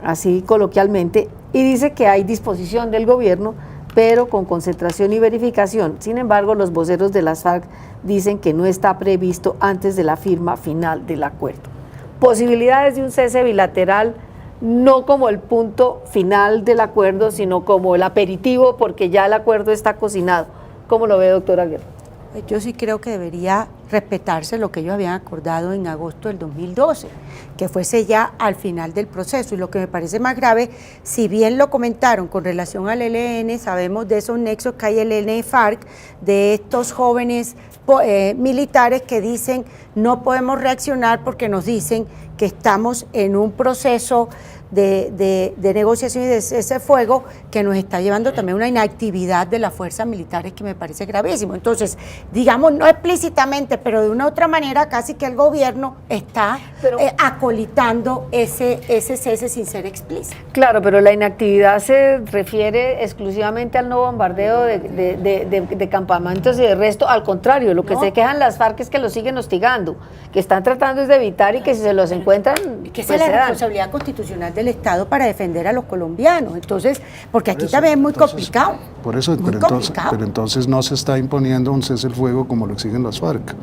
así coloquialmente, y dice que hay disposición del gobierno, pero con concentración y verificación. Sin embargo, los voceros de las FARC dicen que no está previsto antes de la firma final del acuerdo. Posibilidades de un cese bilateral, no como el punto final del acuerdo, sino como el aperitivo, porque ya el acuerdo está cocinado. ¿Cómo lo ve, doctora Guerra? Yo sí creo que debería respetarse lo que ellos habían acordado en agosto del 2012, que fuese ya al final del proceso. Y lo que me parece más grave, si bien lo comentaron con relación al ELN, sabemos de esos nexos que hay el ELN-FARC, de estos jóvenes militares que dicen no podemos reaccionar porque nos dicen que estamos en un proceso de negociación y de cese fuego que nos está llevando también a una inactividad de las fuerzas militares que me parece gravísimo. Entonces, digamos, no explícitamente, pero de una otra manera, casi que el gobierno está acolitando ese cese sin ser explícito. Claro, pero la inactividad se refiere exclusivamente al no bombardeo de campamentos y de resto, al contrario, lo que se quejan las FARC es que los siguen hostigando, que están tratando es de evitar y que si se los encuentran, que esa pues es se la dan. responsabilidad constitucional del Estado para defender a los colombianos. Entonces, porque aquí Por eso, también es muy entonces, complicado. Por eso, Muy complicado. pero entonces no se está imponiendo un cese el fuego como lo exigen las FARC.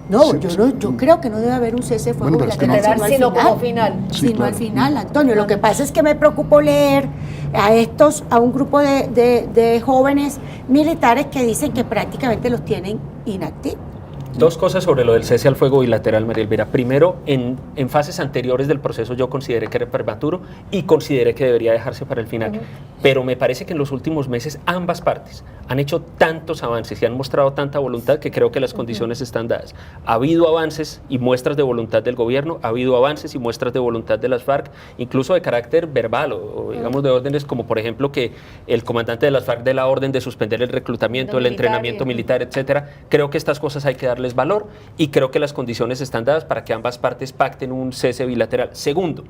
No, Sí, yo creo que no debe haber un cese de fuego Bueno, pero es que bilateral, no- Sino como final. Sí, sino claro. al final, Antonio. Lo que pasa es que me preocupó leer a un grupo de jóvenes militares que dicen que prácticamente los tienen inactivos. Dos cosas sobre lo del cese al fuego bilateral, María Elvira. Primero, en fases anteriores del proceso yo consideré que era prematuro y consideré que debería dejarse para el final. Pero me parece que en los últimos meses ambas partes han hecho tantos avances y han mostrado tanta voluntad que creo que las condiciones están dadas. Ha habido avances y muestras de voluntad del gobierno, ha habido avances y muestras de voluntad de las FARC, incluso de carácter verbal o digamos de órdenes como por ejemplo que el comandante de las FARC dé la orden de suspender el reclutamiento, el entrenamiento militar, etcétera. Creo que estas cosas hay que darles valor y creo que las condiciones están dadas para que ambas partes pacten un cese bilateral. Segundo,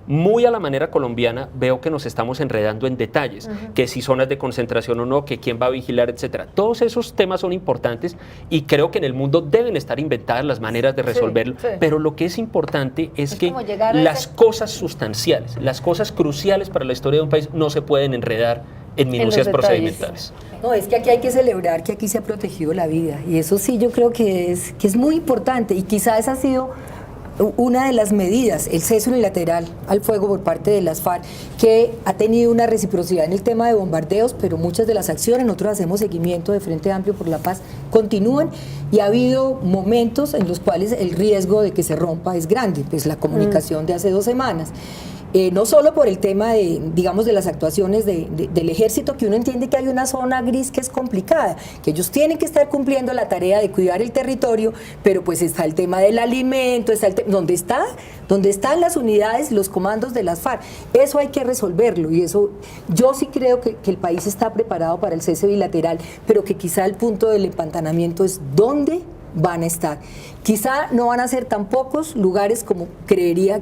muy a la manera colombiana veo que nos estamos enredando en detalles, que si zonas de concentración o no, que quién va a vigilar, etcétera. Todos esos temas son importantes y creo que en el mundo deben estar inventadas las maneras de resolverlo, sí. pero lo que es importante es que como llegar a las ese- cosas sustanciales, las cosas cruciales para la historia de un país no se pueden enredar en minucias detalles. procedimentales. No, es que aquí hay que celebrar que aquí se ha protegido la vida y eso sí yo creo que es muy importante y quizás esa ha sido una de las medidas, el cese unilateral al fuego por parte de las FARC, que ha tenido una reciprocidad en el tema de bombardeos, pero muchas de las acciones, nosotros hacemos seguimiento de Frente Amplio por la Paz, continúan y ha habido momentos en los cuales el riesgo de que se rompa es grande, pues la comunicación de hace 2 semanas. No solo por el tema de, digamos, de las actuaciones del ejército, que uno entiende que hay una zona gris que es complicada, que ellos tienen que estar cumpliendo la tarea de cuidar el territorio, pero pues está el tema del alimento, está ¿dónde están las unidades, los comandos de las FARC? Eso hay que resolverlo y eso, yo sí creo que el país está preparado para el cese bilateral, pero que quizá el punto del empantanamiento es dónde van a estar. Quizá no van a ser tan pocos lugares como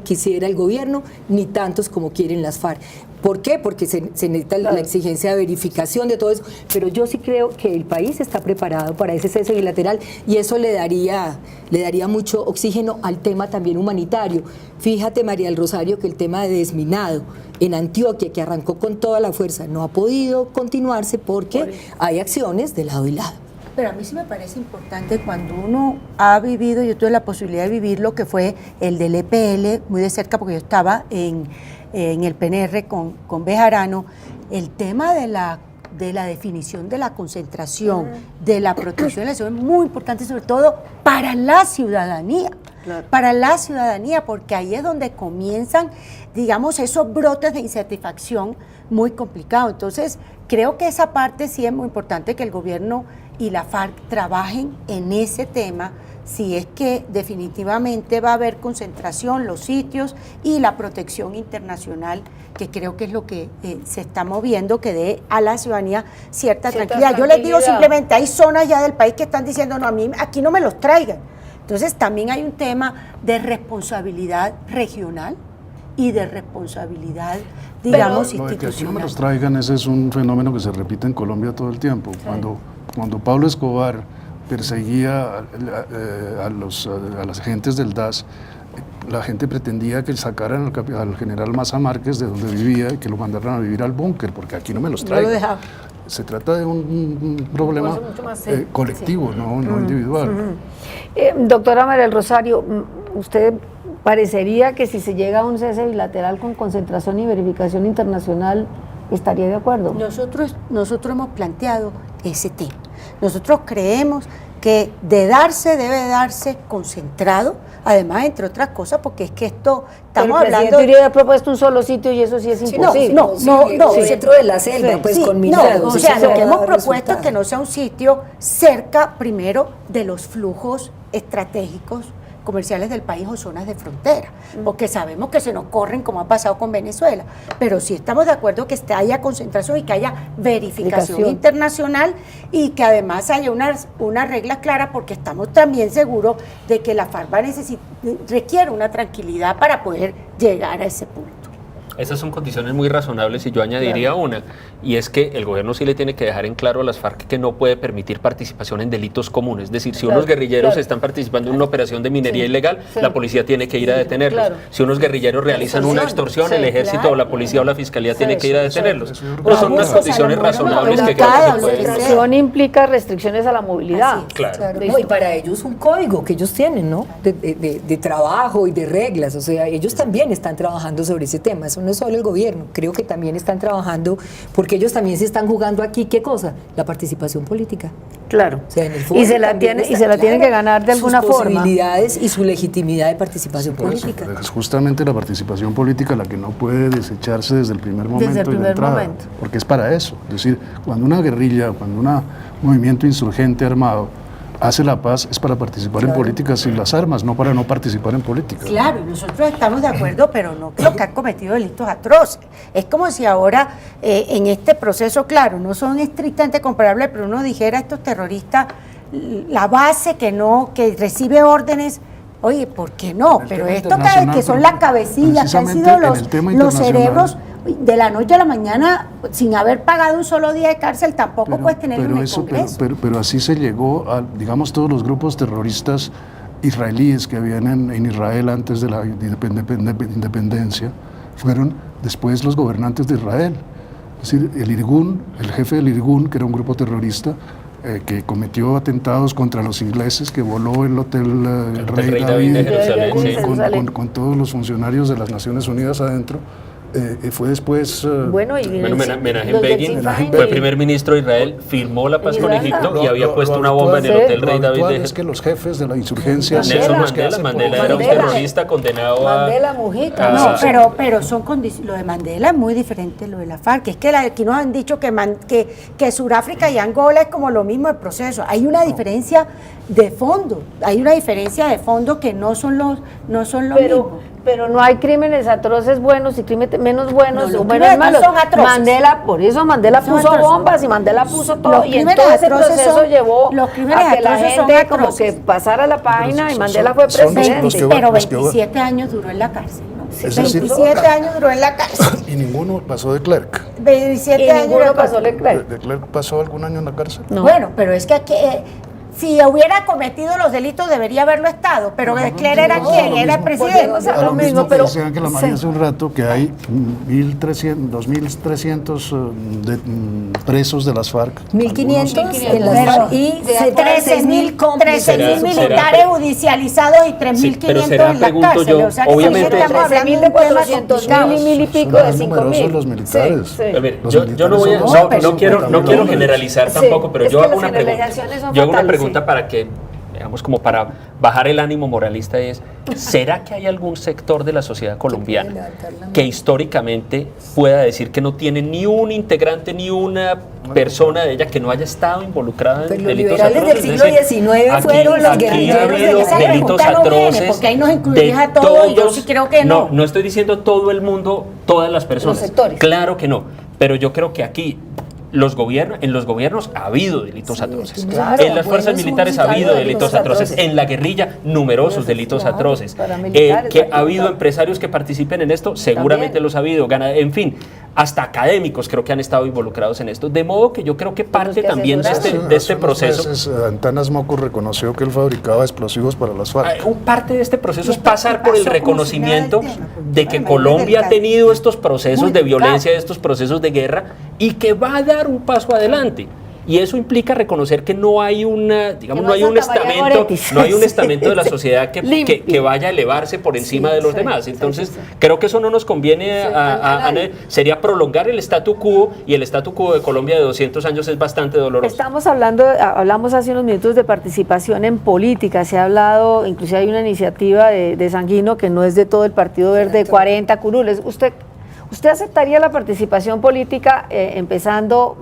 quisiera el gobierno, ni tantos como quieren las FARC. ¿Por qué? Porque se necesita la exigencia de verificación de todo eso, pero yo sí creo que el país está preparado para ese cese bilateral y eso le daría mucho oxígeno al tema también humanitario. Fíjate, María del Rosario, que el tema de desminado en Antioquia, que arrancó con toda la fuerza, no ha podido continuarse porque hay acciones de lado y lado. Pero a mí sí me parece importante cuando uno ha vivido, yo tuve la posibilidad de vivir lo que fue el del EPL muy de cerca, porque yo estaba en el PNR con Bejarano, el tema de la definición de la concentración, de la protección de la ciudad es muy importante, sobre todo para la ciudadanía. para la ciudadanía, porque ahí es donde comienzan, digamos, esos brotes de insatisfacción muy complicados. Entonces, creo que esa parte sí es muy importante, que el gobierno y la FARC trabajen en ese tema, si es que definitivamente va a haber concentración, los sitios y la protección internacional, que creo que es lo que se está moviendo, que dé a la ciudadanía cierta tranquilidad. Yo les digo simplemente, hay zonas ya del país que están diciendo, no, a mí aquí no me los traigan. Entonces también hay un tema de responsabilidad regional y de responsabilidad, digamos, Lo de que aquí no me institucional. los traigan, ese es un fenómeno que se repite en Colombia todo el tiempo. Cuando Pablo Escobar perseguía a las agentes del DAS, la gente pretendía que sacaran al general Maza Márquez de donde vivía y que lo mandaran a vivir al búnker, porque aquí no me los traigan. No lo dejaba. Se trata de un problema colectivo, no individual. Doctora María del Rosario, ¿usted parecería que si se llega a un cese bilateral con concentración y verificación internacional, estaría de acuerdo? Nosotros hemos planteado ese tema. Nosotros creemos que de darse, debe darse concentrado, además, entre otras cosas, porque es que esto, estamos hablando... El presidente Uribe ha propuesto un solo sitio y eso sí es imposible. No, dentro de la selva, pues con militares. O sea, lo que hemos propuesto es que no sea un sitio cerca, primero, de los flujos estratégicos comerciales del país o zonas de frontera, porque sabemos que se nos corren como ha pasado con Venezuela, pero sí estamos de acuerdo que haya concentración y que haya verificación internacional y que además haya unas reglas claras, porque estamos también seguros de que la FARC requiere una tranquilidad para poder llegar a ese punto. Esas son condiciones muy razonables y yo añadiría una, y es que el gobierno sí le tiene que dejar en claro a las FARC que no puede permitir participación en delitos comunes. Es decir, si unos guerrilleros están participando en una operación de minería ilegal, la policía tiene que ir a detenerlos. Si unos guerrilleros realizan una extorsión, el ejército o la policía o la fiscalía tiene que ir a detenerlos. Pero son unas condiciones razonables que creo que se pueden. La extorsión implica restricciones a la movilidad. Claro. No, y para ellos un código que ellos tienen, ¿no? De trabajo y de reglas. O sea, ellos también están trabajando sobre ese tema. Eso no es solo el gobierno, creo que también están trabajando, porque ellos también se están jugando aquí, ¿qué cosa? La participación política. Claro. O sea, en el y se la tienen que ganar de alguna forma. Sus posibilidades y su legitimidad de participación política. Es justamente la participación política la que no puede desecharse desde el primer momento y de entrada, porque es para eso. Es decir, cuando una guerrilla, cuando un movimiento insurgente armado hace la paz, es para participar en política sin las armas, no para no participar en política. Claro, nosotros estamos de acuerdo, pero no creo que han cometido delitos atroces. Es como si ahora, en este proceso, claro, no son estrictamente comparables, pero uno dijera, estos terroristas, la base que recibe órdenes, oye, ¿por qué no? Pero esto que son las cabecillas, que han sido los cerebros, de la noche a la mañana, sin haber pagado un solo día de cárcel, tampoco puedes tener en el Congreso. Pero así se llegó a, digamos, todos los grupos terroristas israelíes que habían en Israel antes de la independencia, fueron después los gobernantes de Israel. Es decir, el jefe del Irgun, que era un grupo terrorista, que cometió atentados contra los ingleses, que voló el hotel el Rey David de Jerusalén, con todos los funcionarios de las Naciones Unidas adentro. Fue después... Menachem Begin fue primer ministro de Israel, firmó la paz con Egipto y había puesto una bomba en el Hotel Rey David. Es que los jefes de la insurgencia... Nelson Mandela era un terrorista condenado a... Mandela, Mujica. No, pero son condiciones. Lo de Mandela es muy diferente de lo de la FARC. Es que aquí nos han dicho que Sudáfrica y Angola es como lo mismo el proceso. Hay una diferencia de fondo. Hay una diferencia de fondo que no son lo mismo. Pero no hay crímenes atroces buenos y crímenes menos buenos o menos malos. Son atroces. Mandela puso bombas y Mandela puso todo, y en todo ese proceso llevó a que la gente como que pasara la página y Mandela fue presidente. Pero 27 años duró en la cárcel, ¿no? 27 años duró en la cárcel. Y ninguno pasó de Klerk. 27 años ninguno pasó de Klerk. ¿De Klerk pasó algún año en la cárcel? No. Bueno, pero es que aquí... si hubiera cometido los delitos debería haberlo estado, pero Klerk era quien, era el presidente. A lo mismo que decía Ángela María hace un rato, que hay 2.300 presos de las FARC. 1.500 en las FARC y 13.000 militares judicializados y 3.500 en las cárceles. O sea, que obviamente, estamos hablando de un tema 400.000 y pico de 5.000. Los militares. Yo no quiero generalizar tampoco, pero yo hago una pregunta. Para que digamos, como para bajar el ánimo moralista es, ¿será que hay algún sector de la sociedad colombiana que históricamente pueda decir que no tiene ni un integrante, ni una persona de ella que no haya estado involucrada en Pero los delitos liberales atroces? del siglo XIX fueron los guerrilleros ha de habido esa delitos pregunta no viene, atroces porque ahí nos de incluirías a todos, y yo sí creo que no. No estoy diciendo todo el mundo, todas las personas. Los sectores. Claro que no, pero yo creo que aquí en los gobiernos ha habido delitos atroces. claro, En las fuerzas buenos militares ha habido delitos atroces. En la guerrilla, numerosos delitos atroces. paramilitares, Que ha varios. habido empresarios que participen en esto, seguramente También. los ha habido. En fin, hasta académicos creo que han estado involucrados en esto. De modo que yo creo que parte que también de asesoraron. este Hace unos proceso. meses, Antanas Mocos reconoció que él fabricaba explosivos para las FARC. Parte de este proceso ¿Y es esto pasar qué por el pasó? reconocimiento Como si nada del tema. de que Bueno, Colombia ha delicado. tenido estos procesos Muy de delicado. violencia, estos procesos de guerra, y que va a dar un paso adelante. Y eso implica reconocer que no hay una, digamos, Que no hay un Santa María estamento, Goretti. no hay un estamento de la sociedad Limpio. que vaya a elevarse por encima de los demás. Entonces, creo que eso no nos conviene a nadie. Sería prolongar el statu quo, y el statu quo de Colombia de 200 años es bastante doloroso. Hablamos hace unos minutos de participación en política, se ha hablado, inclusive hay una iniciativa de Sanguino que no es de todo el Partido Verde, 40 curules. ¿Usted aceptaría la participación política empezando,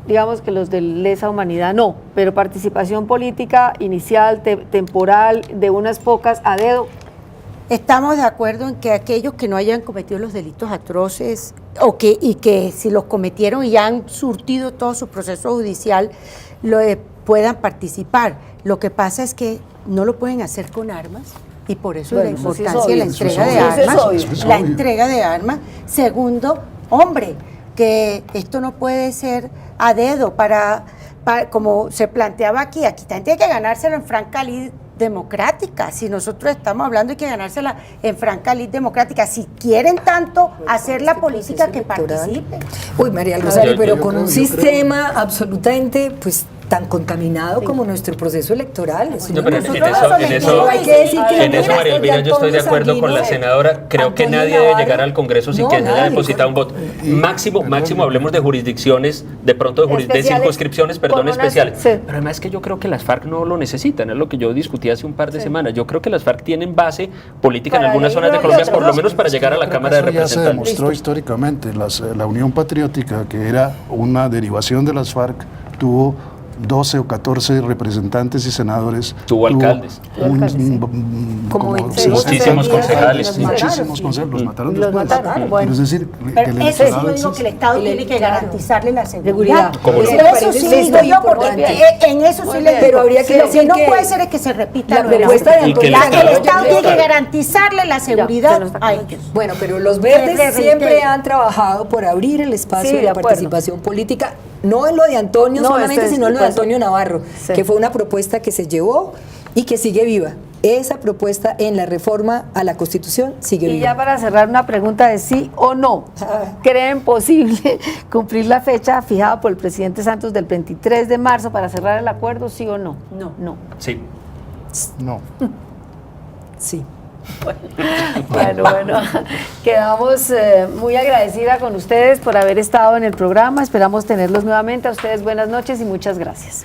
digamos que los de lesa humanidad no, pero participación política inicial, temporal, de unas pocas a dedo? Estamos de acuerdo en que aquellos que no hayan cometido los delitos atroces y que si los cometieron y ya han surtido todo su proceso judicial, puedan participar. Lo que pasa es que no lo pueden hacer con armas y por eso Bueno, la eso sí es importancia de la obvio. entrega de Eso es armas. obvio. Eso es La obvio. entrega de armas. Segundo, hombre, que esto no puede ser a dedo como se planteaba aquí también tiene que ganárselo en franca lid democrática. Si nosotros estamos hablando hay que ganársela en franca lid democrática. Si quieren tanto hacer la política, que participen. Uy, María Rosario, Yo- pero yo con creo- un yo sistema absolutamente, pues, tan contaminado como nuestro proceso electoral. Eso No, no pero nos- en eso, hay que decir que en eso, María Elvira, yo estoy de acuerdo con la senadora. Creo que Antonio nadie debe Navarro. llegar al Congreso sin No, que se haya nadie. depositado un voto. Máximo, hablemos de jurisdicciones, de pronto de Especiales, circunscripciones, con unas- especiales. sí. Pero además que yo creo que las FARC no lo necesitan, es lo que yo discutí hace un par de semanas. Yo creo que las FARC tienen base política en Para algunas ir zonas de a Colombia, otros, por lo ¿no? menos para llegar a la Creo que Cámara de eso ya se Representantes. demostró históricamente. La Unión Patriótica, que era una derivación de las FARC, tuvo 12 o 14 representantes y senadores. Tuvo alcaldes. Como muchísimos concejales. Muchísimos concejales. Los mataron Los después. mataron, bueno. Pero es decir, Pero el eso sí electorado yo digo que el existe. Estado tiene que garantizarle la seguridad. Seguridad. ¿Cómo no? Eso sí digo yo, porque Muy bien. en eso sí Muy le bien. digo. Pero habría que Lo decir que no que puede ser es que se repita la lo de la propuesta de seguridad. Y que el Antonio El Estado- Estado tiene que Claro. garantizarle la seguridad no, a ellos. Bueno, pero los verdes reitero. siempre han trabajado por abrir el espacio Sí, de de la acuerdo. participación política, no en lo de Antonio No, solamente, esto es- sino en lo de pues, Antonio Navarro, sí. que fue una propuesta que se llevó y que sigue viva. Esa propuesta en la reforma a la Constitución sigue Y viva. ya para cerrar, una pregunta de sí o no. ¿Creen posible cumplir la fecha fijada por el presidente Santos del 23 de marzo para cerrar el acuerdo, sí o no? No. Sí. No. Sí. Bueno, quedamos muy agradecida con ustedes por haber estado en el programa. Esperamos tenerlos nuevamente. A ustedes buenas noches y muchas gracias.